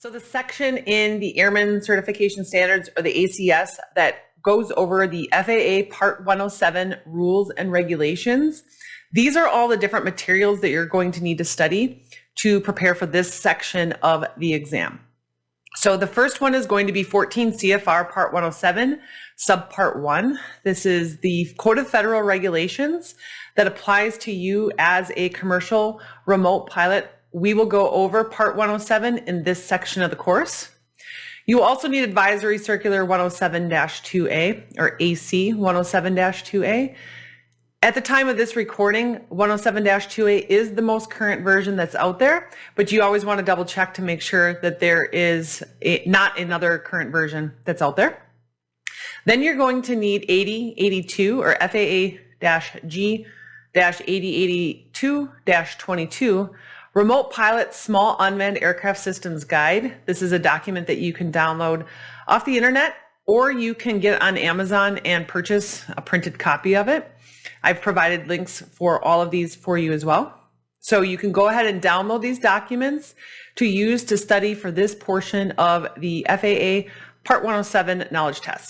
So the section in the Airman Certification Standards, or the ACS, that goes over the FAA Part 107 rules and regulations. These are all the different materials that you're going to need to study to prepare for this section of the exam. So the first one is going to be 14 CFR Part 107, Subpart 1. This is the Code of Federal Regulations that applies to you as a commercial remote pilot. We will go over Part 107 in this section of the course. You also need Advisory Circular 107-2A, or AC 107-2A. At the time of this recording, 107-2A is the most current version that's out there, but you always want to double check to make sure that there is not another current version that's out there. Then you're going to need 8082 or FAA-G-8082-22, Remote Pilot Small Unmanned Aircraft Systems Guide. This is a document that you can download off the internet, or you can get on Amazon and purchase a printed copy of it. I've provided links for all of these for you as well. So you can go ahead and download these documents to use to study for this portion of the FAA Part 107 knowledge test.